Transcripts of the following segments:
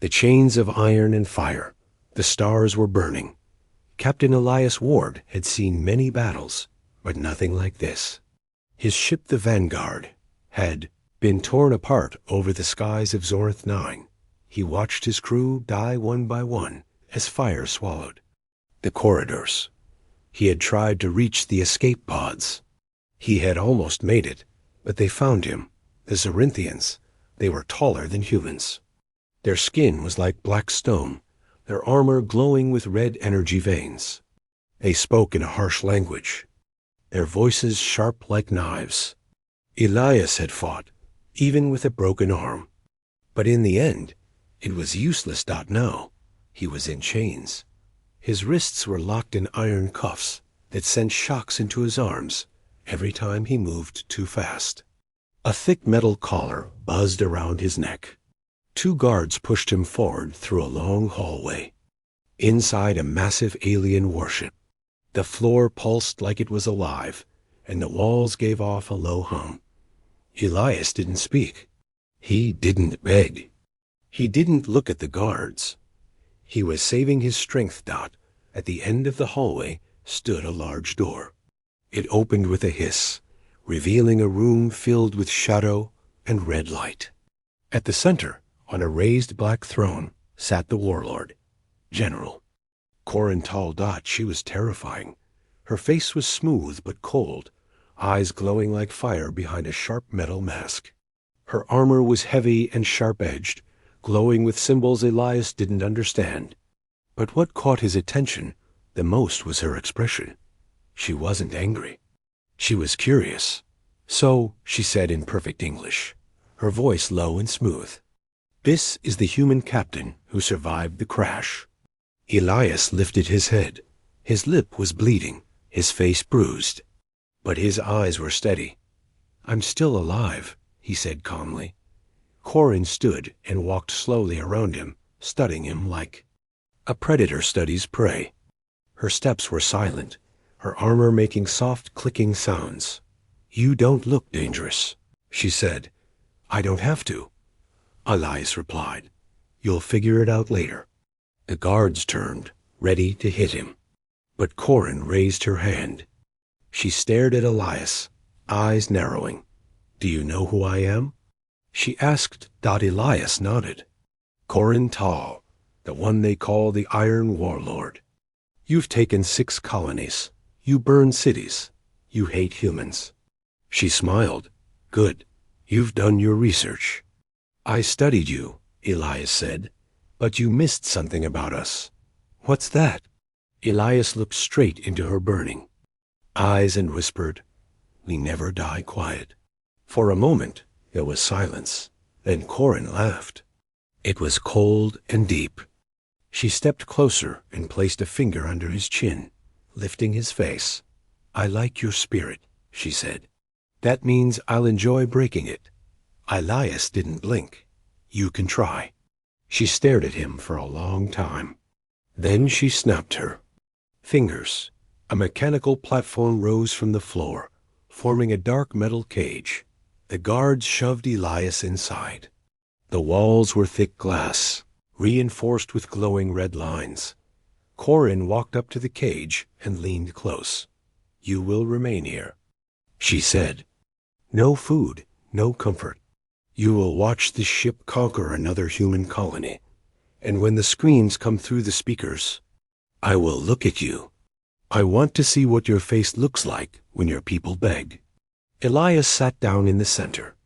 The chains of iron and fire. The stars were burning. Captain Elias Ward had seen many battles, but nothing like this. His ship, the Vanguard, had been torn apart over the skies of Zorth 9. He watched his crew die one by one as fire swallowed the corridors. He had tried to reach the escape pods. He had almost made it, but they found him. The Zorinthians, they were taller than humans. Their skin was like black stone, their armor glowing with red energy veins. They spoke in a harsh language, their voices sharp like knives. Elias had fought, even with a broken arm. But in the end, it was useless. No, he was in chains. His wrists were locked in iron cuffs that sent shocks into his arms every time he moved too fast. A thick metal collar buzzed around his neck. 2 guards pushed him forward through a long hallway. Inside a massive alien warship, the floor pulsed like it was alive, and the walls gave off a low hum. Elias didn't speak. He didn't beg. He didn't look at the guards. He was saving his strength. At the end of the hallway stood a large door. It opened with a hiss, revealing a room filled with shadow and red light. At the center, on a raised black throne, sat the warlord, General Corin Tal. She was terrifying. Her face was smooth but cold, eyes glowing like fire behind a sharp metal mask. Her armor was heavy and sharp-edged, glowing with symbols Elias didn't understand. But what caught his attention the most was her expression. She wasn't angry. She was curious. "So," she said in perfect English, her voice low and smooth, "this is the human captain who survived the crash." Elias lifted his head. His lip was bleeding, his face bruised, but his eyes were steady. "I'm still alive," he said calmly. Corin stood and walked slowly around him, studying him like a predator studies prey. Her steps were silent, her armor making soft clicking sounds. "You don't look dangerous," she said. "I don't have to," Elias replied. "You'll figure it out later." The guards turned, ready to hit him. But Corin raised her hand. She stared at Elias, eyes narrowing. "Do you know who I am?" she asked. Elias nodded. "Corin Tal, the one they call the Iron Warlord. You've taken 6 colonies. You burn cities. You hate humans." She smiled. "Good. You've done your research." "I studied you," Elias said, "but you missed something about us." "What's that?" Elias looked straight into her burning eyes and whispered, "We never die quiet." For a moment, there was silence. Then Corin laughed. It was cold and deep. She stepped closer and placed a finger under his chin, lifting his face. "I like your spirit," she said. "That means I'll enjoy breaking it." Elias didn't blink. "You can try." She stared at him for a long time. Then she snapped her fingers. A mechanical platform rose from the floor, forming a dark metal cage. The guards shoved Elias inside. The walls were thick glass, reinforced with glowing red lines. Corin walked up to the cage and leaned close. "You will remain here," she said. "No food, no comfort. You will watch the ship conquer another human colony. And when the screams come through the speakers, I will look at you. I want to see what your face looks like when your people beg." Elias sat down in the center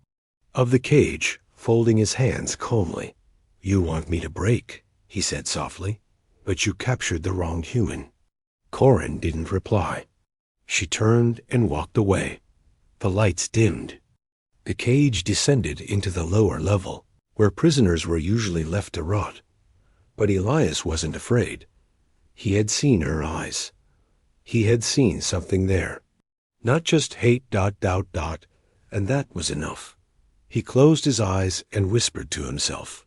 of the cage, folding his hands calmly. "You want me to break," he said softly, "but you captured the wrong human." Corin didn't reply. She turned and walked away. The lights dimmed. The cage descended into the lower level, where prisoners were usually left to rot. But Elias wasn't afraid. He had seen her eyes. He had seen something there. Not just hate ... and that was enough. He closed his eyes and whispered to himself,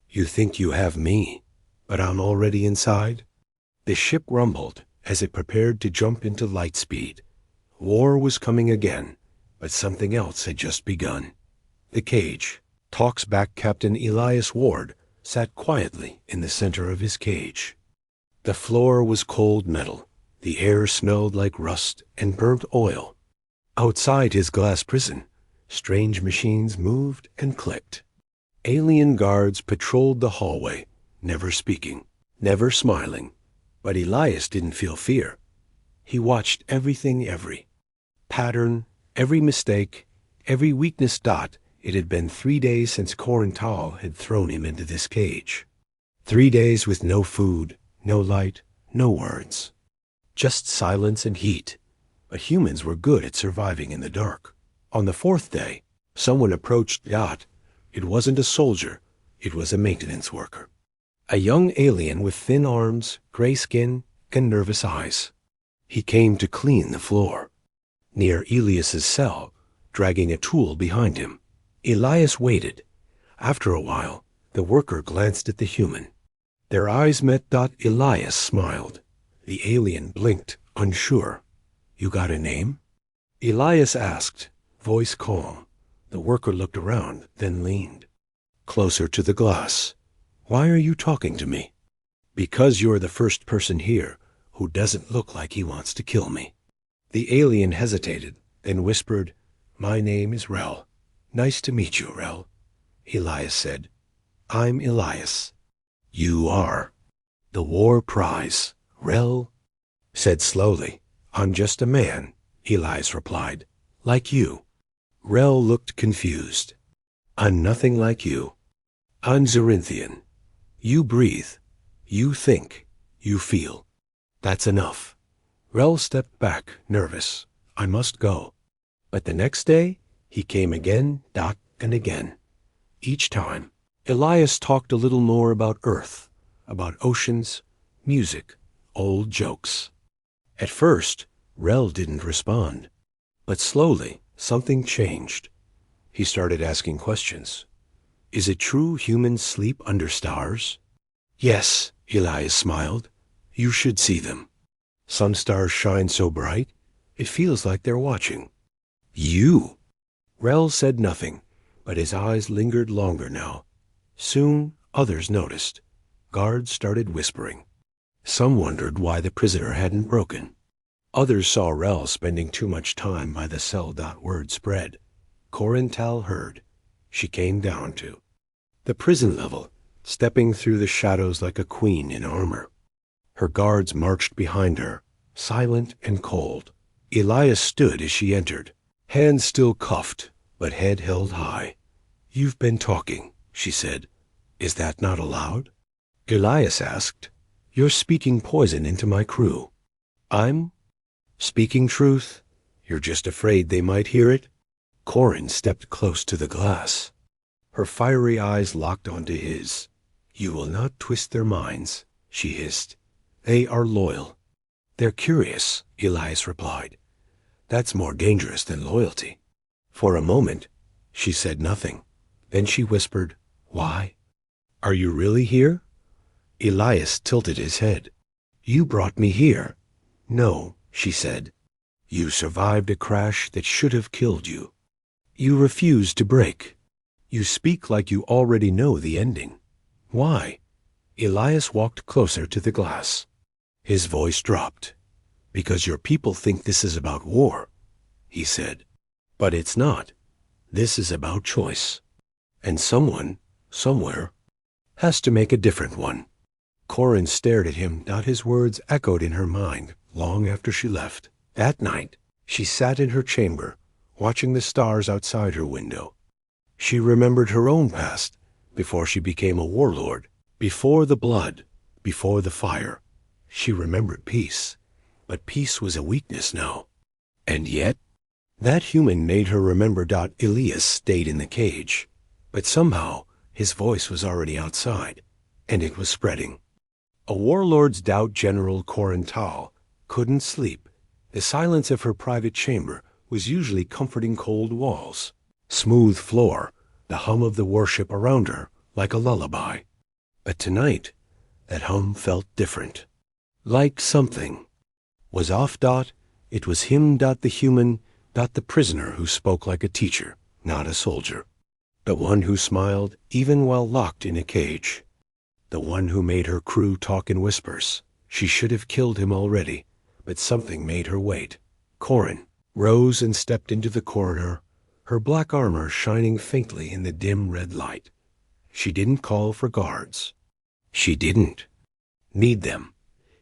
"You think you have me, but I'm already inside?" The ship rumbled as it prepared to jump into light speed. War was coming again, but something else had just begun. The cage. Talks back Captain Elias Ward sat quietly in the center of his cage. The floor was cold metal. The air smelled like rust and burnt oil. Outside his glass prison, strange machines moved and clicked. Alien guards patrolled the hallway, never speaking, never smiling. But Elias didn't feel fear. He watched everything, every pattern, every mistake, every weakness. It had been 3 days since Corental had thrown him into this cage. 3 days with no food, no light, no words. Just silence and heat. But humans were good at surviving in the dark. On the 4th day, someone approached Dot. It wasn't a soldier. It was a maintenance worker. A young alien with thin arms, gray skin, and nervous eyes. He came to clean the floor. Near Elias's cell, dragging a tool behind him. Elias waited. After a while, the worker glanced at the human. Their eyes met. Elias smiled. The alien blinked, unsure. "You got a name?" Elias asked, voice calm. The worker looked around, then leaned closer to the glass. "Why are you talking to me?" "Because you're the first person here who doesn't look like he wants to kill me." The alien hesitated, then whispered, "My name is Rel. Nice to meet you, Rel." Elias said, "I'm Elias." "You are." "The war prize," Rel said slowly. "I'm just a man," Elias replied, "like you." Rel looked confused. "I'm nothing like you. I'm Zorinthian. You breathe. You think. You feel. That's enough." Rel stepped back, nervous. "I must go." But the next day, he came again, and again. Each time, Elias talked a little more about Earth, about oceans, music, old jokes. At first, Rel didn't respond. But slowly, something changed. He started asking questions. "Is it true humans sleep under stars?" "Yes," Elias smiled. "You should see them. Some stars shine so bright, it feels like they're watching." "You?" Rel said nothing, but his eyes lingered longer now. Soon, others noticed. Guards started whispering. Some wondered why the prisoner hadn't broken. Others saw Rel spending too much time by the cell. Word spread. Corental heard. She came down to the prison level, stepping through the shadows like a queen in armor. Her guards marched behind her, silent and cold. Elias stood as she entered, hands still cuffed, but head held high. "You've been talking," she said. "Is that not allowed?" Elias asked. "You're speaking poison into my crew." "I'm speaking truth. You're just afraid they might hear it?" Corin stepped close to the glass. Her fiery eyes locked onto his. "You will not twist their minds," she hissed. "They are loyal." "They're curious," Elias replied. "That's more dangerous than loyalty." For a moment, she said nothing. Then she whispered, "Why? Are you really here?" Elias tilted his head. "You brought me here." "No," she said. "You survived a crash that should have killed you. You refused to break. You speak like you already know the ending. Why?" Elias walked closer to the glass. His voice dropped. "Because your people think this is about war," he said. "But it's not. This is about choice. And someone, somewhere, has to make a different one." Corin stared at him. His words echoed in her mind long after she left. That night, she sat in her chamber, watching the stars outside her window. She remembered her own past, before she became a warlord, before the blood, before the fire. She remembered peace, but peace was a weakness now. And yet, that human made her remember. Elias stayed in the cage, but somehow his voice was already outside, and it was spreading. A warlord's doubt General Corental couldn't sleep. The silence of her private chamber was usually comforting. Cold walls, smooth floor, the hum of the warship around her like a lullaby. But tonight, that hum felt different. Like something was off. It was him. The human. The prisoner who spoke like a teacher, not a soldier. The one who smiled even while locked in a cage. The one who made her crew talk in whispers. She should have killed him already, but something made her wait. Corin rose and stepped into the corridor, her black armor shining faintly in the dim red light. She didn't call for guards. She didn't need them.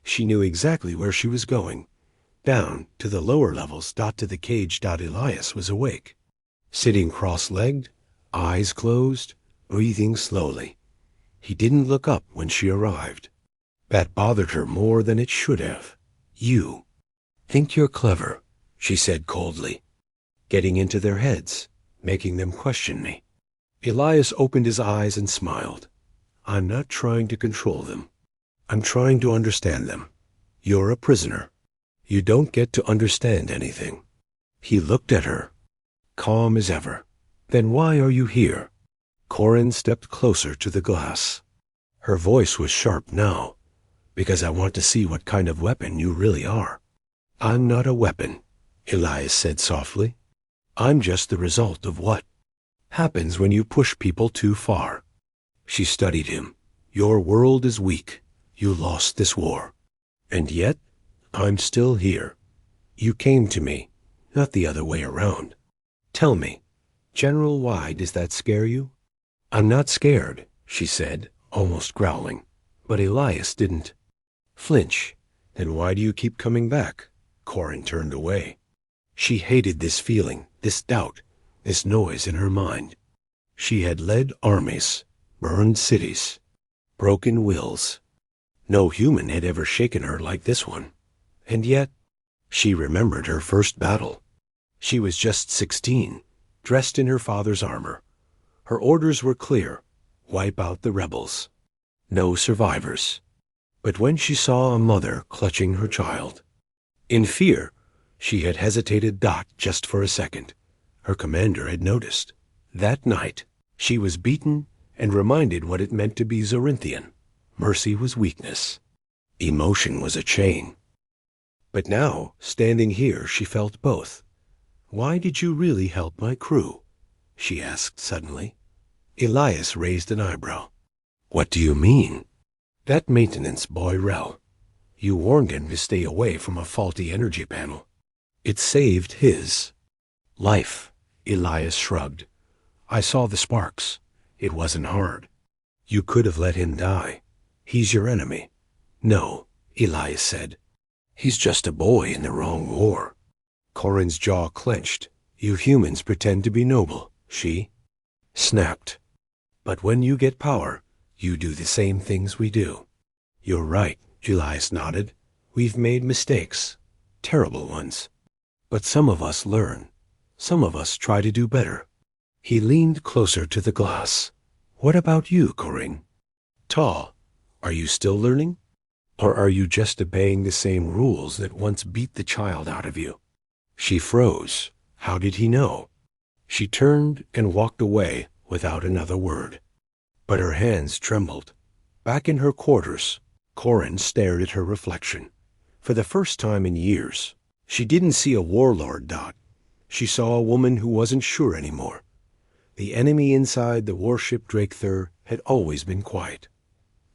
She knew exactly where she was going. Down to the lower levels, to the cage. Elias was awake, sitting cross-legged, eyes closed, breathing slowly. He didn't look up when she arrived. That bothered her more than it should have. You think you're clever, she said coldly. Getting into their heads, making them question me. Elias opened his eyes and smiled. I'm not trying to control them. I'm trying to understand them. You're a prisoner. You don't get to understand anything. He looked at her, calm as ever. Then why are you here? Corin stepped closer to the glass. Her voice was sharp now. Because I want to see what kind of weapon you really are. I'm not a weapon, Elias said softly. I'm just the result of what happens when you push people too far. She studied him. Your world is weak. You lost this war. And yet, I'm still here. You came to me, not the other way around. Tell me, General, why does that scare you? I'm not scared, she said, almost growling. But Elias didn't flinch. Then why do you keep coming back? Corin turned away. She hated this feeling, this doubt, this noise in her mind. She had led armies, burned cities, broken wills. No human had ever shaken her like this one. And yet, she remembered her first battle. She was just 16, dressed in her father's armor. Her orders were clear: wipe out the rebels. No survivors. But when she saw a mother clutching her child, in fear, she had hesitated just for a second. Her commander had noticed. That night, she was beaten and reminded what it meant to be Zorinthian. Mercy was weakness. Emotion was a chain. But now, standing here, she felt both. Why did you really help my crew? She asked suddenly. Elias raised an eyebrow. What do you mean? That maintenance boy, Rel. You warned him to stay away from a faulty energy panel. It saved his life. Elias shrugged. I saw the sparks. It wasn't hard. You could have let him die. He's your enemy. No, Elias said. He's just a boy in the wrong war. Corin's jaw clenched. You humans pretend to be noble, she snapped. But when you get power, you do the same things we do. You're right, Elias nodded. We've made mistakes, terrible ones. But some of us learn. Some of us try to do better. He leaned closer to the glass. What about you, Corin? Tall, are you still learning? Or are you just obeying the same rules that once beat the child out of you? She froze. How did he know? She turned and walked away without another word. But her hands trembled. Back in her quarters, Corin stared at her reflection. For the first time in years, she didn't see a warlord. She saw a woman who wasn't sure anymore. The enemy inside the warship Drakethur had always been quiet.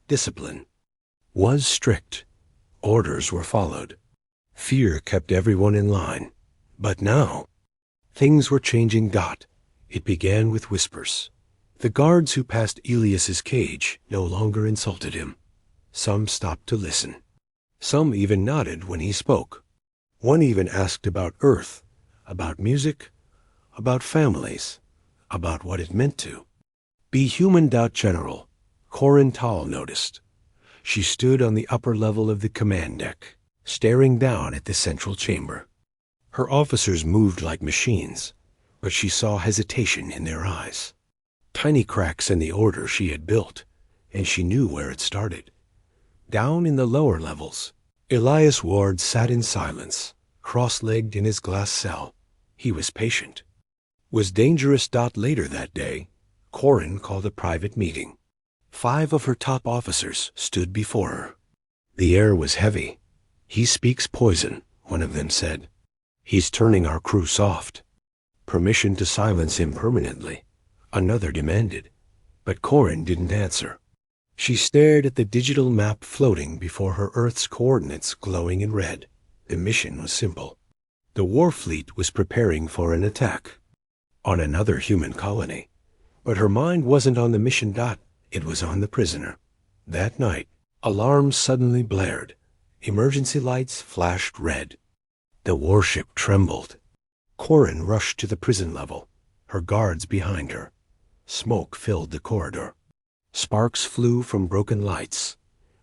Discipline was strict. Orders were followed. Fear kept everyone in line. But now, things were changing. It began with whispers. The guards who passed Elias's cage no longer insulted him. Some stopped to listen. Some even nodded when he spoke. One even asked about Earth, about music, about families, about what it meant to be human. General Corin Tal noticed. She stood on the upper level of the command deck, staring down at the central chamber. Her officers moved like machines, but she saw hesitation in their eyes. Tiny cracks in the order she had built, and she knew where it started. Down in the lower levels, Elias Ward sat in silence, cross-legged in his glass cell. He was patient. Was dangerous. Later that day, Corin called a private meeting. 5 of her top officers stood before her. The air was heavy. He speaks poison, one of them said. He's turning our crew soft. Permission to silence him permanently, another demanded. But Corin didn't answer. She stared at the digital map floating before her Earth's coordinates glowing in red. The mission was simple. The war fleet was preparing for an attack on another human colony. But her mind wasn't on the mission. It was on the prisoner. That night, alarms suddenly blared. Emergency lights flashed red. The warship trembled. Corin rushed to the prison level, her guards behind her. Smoke filled the corridor. Sparks flew from broken lights.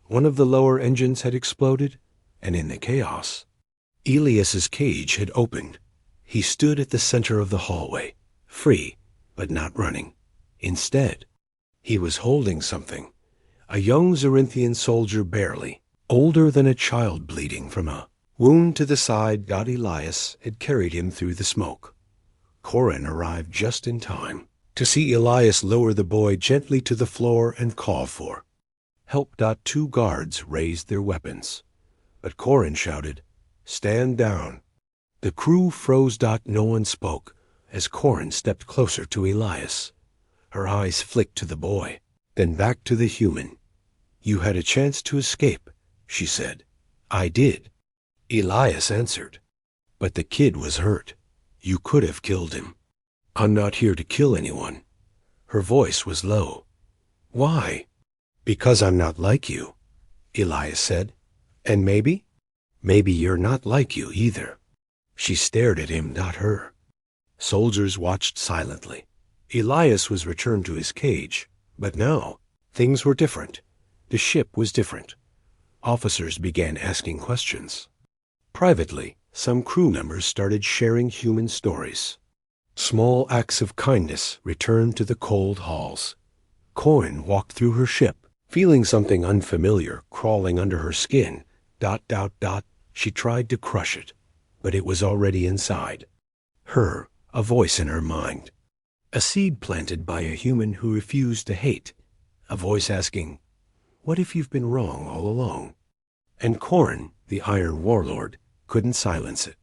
One of the lower engines had exploded, and in the chaos, Elias's cage had opened. He stood at the center of the hallway, free, but not running. Instead, he was holding something. A young Zorinthian soldier, barely older than a child, bleeding from a wound to the side. Elias had carried him through the smoke. Corin arrived just in time to see Elias lower the boy gently to the floor and call for help. Two guards raised their weapons, but Corin shouted, "Stand down." The crew froze. No one spoke as Corin stepped closer to Elias. Her eyes flicked to the boy, then back to the human. "You had a chance to escape," she said. "I did," Elias answered. "But the kid was hurt. You could have killed him." "I'm not here to kill anyone." Her voice was low. "Why?" "Because I'm not like you," Elias said. "And maybe you're not like you either." She stared at him, not her. Soldiers watched silently. Elias was returned to his cage, but now things were different. The ship was different. Officers began asking questions. Privately, some crew members started sharing human stories. Small acts of kindness returned to the cold halls. Corin walked through her ship, feeling something unfamiliar crawling under her skin. She tried to crush it, but it was already inside. A voice in her mind. A seed planted by a human who refused to hate. A voice asking, "What if you've been wrong all along?" And Corin, the Iron Warlord, couldn't silence it.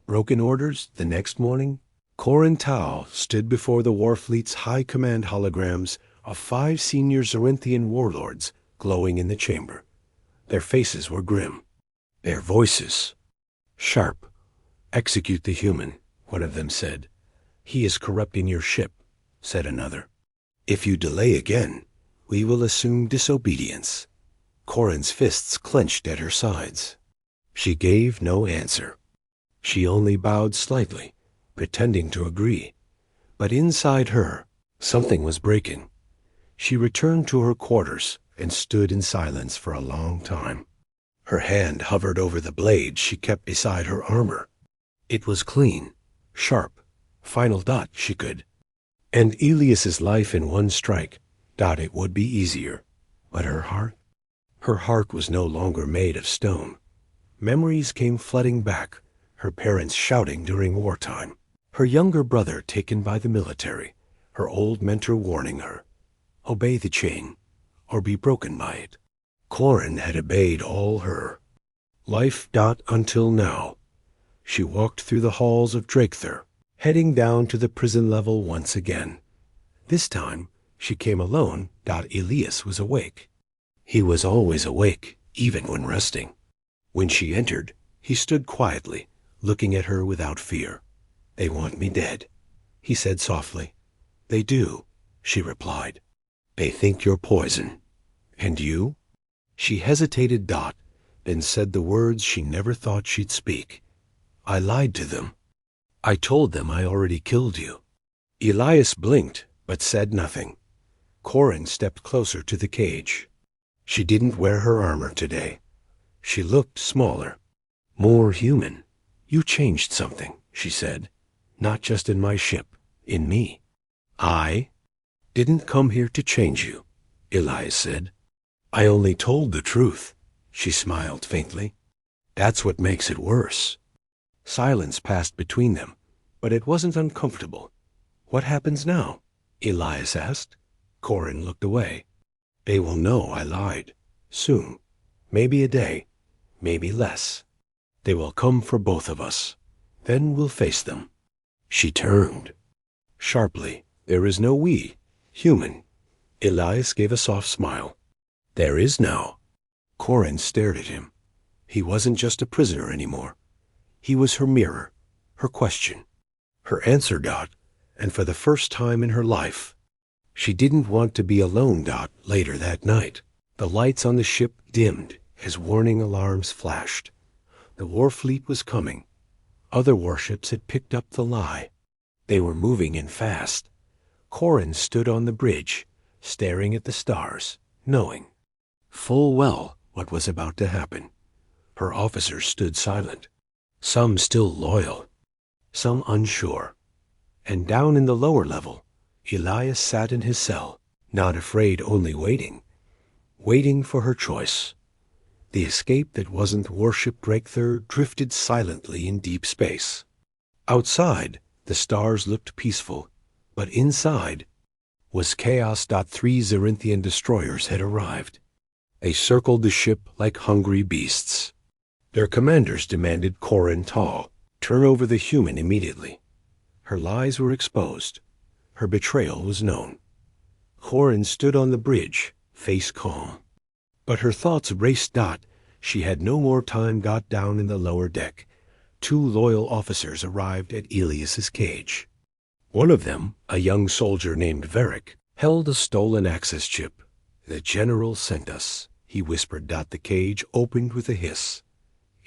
Broken orders. The next morning, Corin Tau stood before the Warfleet's high command holograms of 5 senior Zorinthian warlords glowing in the chamber. Their faces were grim. Their voices sharp. "Execute the human," one of them said. "He is corrupting your ship," said another. "If you delay again, we will assume disobedience." Corin's fists clenched at her sides. She gave no answer. She only bowed slightly, pretending to agree. But inside her, something was breaking. She returned to her quarters and stood in silence for a long time. Her hand hovered over the blade she kept beside her armor. It was clean, sharp, final. She could end Elias's life in one strike. It would be easier. But her heart was no longer made of stone. Memories came flooding back. Her parents shouting during wartime. Her younger brother taken by the military. Her old mentor warning her, "Obey the chain, or be broken by it." Corin had obeyed all her life. Until now. She walked through the halls of Drakethur, heading down to the prison level once again. This time, she came alone. Elias was awake. He was always awake, even when resting. When she entered, he stood quietly, looking at her without fear. "They want me dead," he said softly. "They do," she replied. "They think you're poison." "And you?" She hesitated. Then said the words she never thought she'd speak. "I lied to them. I told them I already killed you." Elias blinked, but said nothing. Corin stepped closer to the cage. She didn't wear her armor today. She looked smaller, more human. "You changed something," she said. "Not just in my ship, in me." "I didn't come here to change you," Elias said. "I only told the truth." She smiled faintly. "That's what makes it worse." Silence passed between them, but it wasn't uncomfortable. "What happens now?" Elias asked. Corin looked away. "They will know I lied. Soon. Maybe a day. Maybe less. They will come for both of us. Then we'll face them." She turned. Sharply. "There is no we. Human." Elias gave a soft smile. There is now. Corin stared at him. He wasn't just a prisoner anymore. He was her mirror, her question, her answer. And for the first time in her life, she didn't want to be alone. Later that night, the lights on the ship dimmed as warning alarms flashed. The war fleet was coming. Other warships had picked up the lie. They were moving in fast. Corin stood on the bridge, staring at the stars, knowing full well what was about to happen. Her officers stood silent, some still loyal, some unsure. And down in the lower level, Elias sat in his cell, not afraid, only waiting for her choice. The escape that wasn't warship breakthrough drifted silently in deep space. Outside, the stars looked peaceful, but inside was chaos. 3 Xerinthian destroyers had arrived. They circled the ship like hungry beasts. Their commanders demanded Corin Tall turn over the human immediately. Her lies were exposed. Her betrayal was known. Corin stood on the bridge, face calm. But her thoughts raced. She had no more time. Down in the lower deck, 2 loyal officers arrived at Elias's cage. One of them, a young soldier named Varric, held a stolen access chip. "The general sent us," he whispered. The cage opened with a hiss.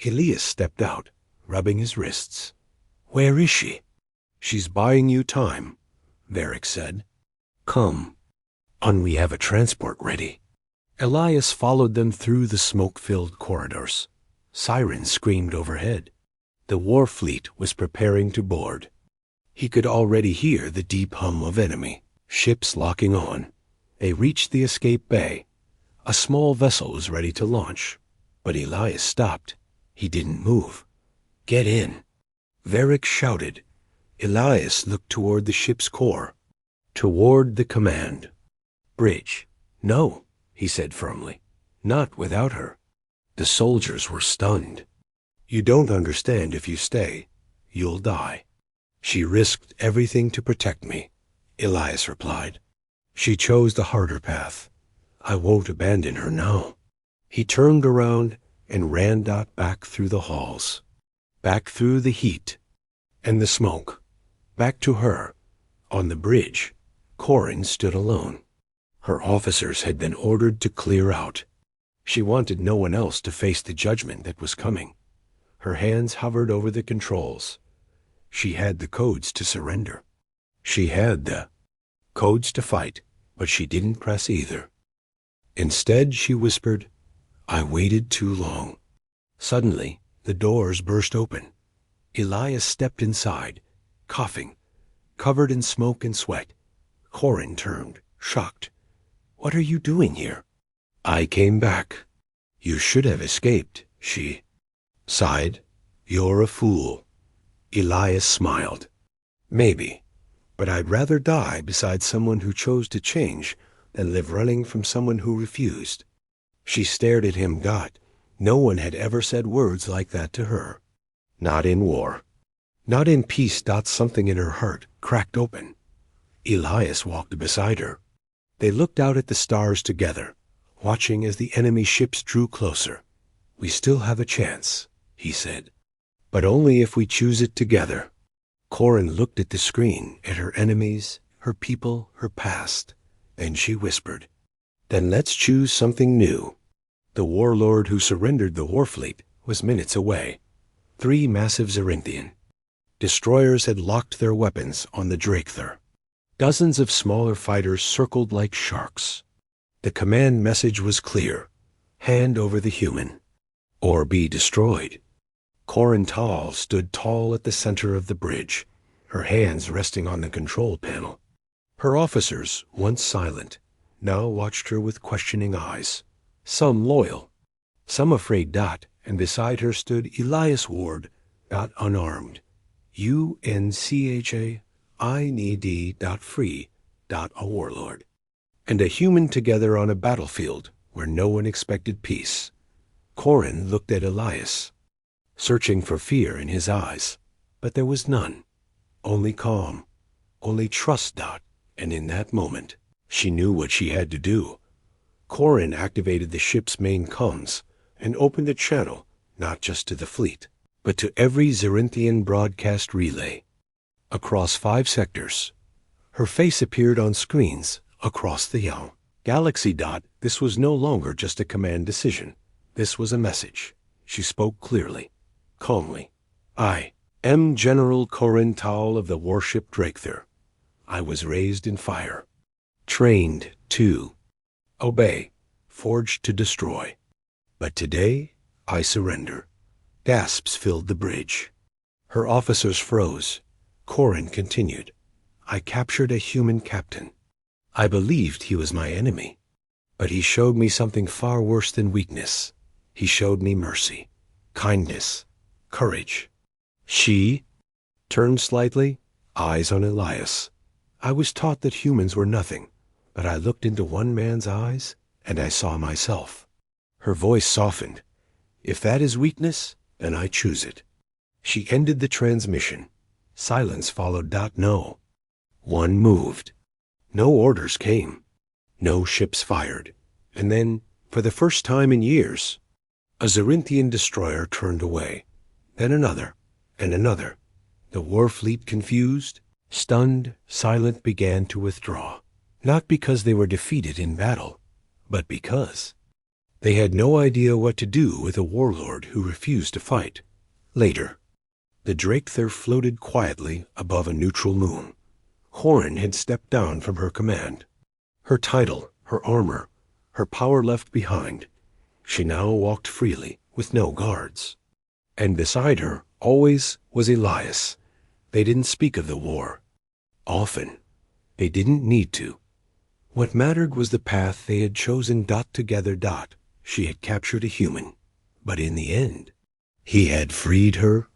Elias stepped out, rubbing his wrists. "Where is she?" "She's buying you time," Varric said. "Come, we have a transport ready." Elias followed them through the smoke-filled corridors. Sirens screamed overhead. The war fleet was preparing to board. He could already hear the deep hum of enemy ships locking on. They reached the escape bay. A small vessel was ready to launch, but Elias stopped. He didn't move. "Get in," Varric shouted. Elias looked toward the ship's core, toward the command bridge. "No," he said firmly. "Not without her." The soldiers were stunned. "You don't understand. If you stay, you'll die." "She risked everything to protect me," Elias replied. "She chose the harder path. I won't abandon her now." He turned around and ran back through the halls, back through the heat and the smoke, back to her. On the bridge, Corin stood alone. Her officers had been ordered to clear out. She wanted no one else to face the judgment that was coming. Her hands hovered over the controls. She had the codes to surrender. She had the codes to fight, but she didn't press either. Instead, she whispered, "I waited too long." Suddenly, the doors burst open. Elias stepped inside, coughing, covered in smoke and sweat. Corin turned, shocked. "What are you doing here?" "I came back." "You should have escaped," she sighed. "You're a fool." Elias smiled. "Maybe, but I'd rather die beside someone who chose to change than live running from someone who refused." She stared at him. No one had ever said words like that to her. Not in war. Not in peace. Something in her heart cracked open. Elias walked beside her. They looked out at the stars together, watching as the enemy ships drew closer. "We still have a chance," he said. "But only if we choose it together." Corin looked at the screen, at her enemies, her people, her past. Then she whispered, "Then let's choose something new." The warlord who surrendered the warfleet was minutes away. 3 massive Xerinthian destroyers had locked their weapons on the Drakethur. Dozens of smaller fighters circled like sharks. The command message was clear: hand over the human, or be destroyed. Corin Tall stood tall at the center of the bridge, her hands resting on the control panel. Her officers, once silent, now watched her with questioning eyes, some loyal, some afraid. And beside her stood Elias Ward, unarmed. UNCHA INED.free. A warlord. And a human together on a battlefield where no one expected peace. Corin looked at Elias, searching for fear in his eyes, but there was none. Only calm, only trust. And in that moment, she knew what she had to do. Corin activated the ship's main comms and opened a channel not just to the fleet, but to every Zerinthian broadcast relay. Across 5 sectors, her face appeared on screens across the young galaxy. This was no longer just a command decision. This was a message. She spoke clearly, calmly. I am General Corin Towel of the warship Drakethir. I was raised in fire, trained to obey, forged to destroy. But today, I surrender. Gasps filled the bridge. Her officers froze. Corin continued. I captured a human captain. I believed he was my enemy. But he showed me something far worse than weakness. He showed me mercy, kindness, courage. She turned slightly, eyes on Elias. I was taught that humans were nothing, but I looked into one man's eyes, and I saw myself. Her voice softened. If that is weakness, then I choose it. She ended the transmission. Silence followed. No one moved. No orders came. No ships fired. And then, for the first time in years, a Zerinthian destroyer turned away. Then another, and another. The war fleet, confused, stunned, silent, began to withdraw. Not because they were defeated in battle, but because they had no idea what to do with a warlord who refused to fight. Later, the Drakethir floated quietly above a neutral moon. Corin had stepped down from her command. Her title, her armor, her power left behind. She now walked freely, with no guards. And beside her, always, was Elias. They didn't speak of the war. Often. They didn't need to. What mattered was the path they had chosen. Together. She had captured a human. But in the end, he had freed her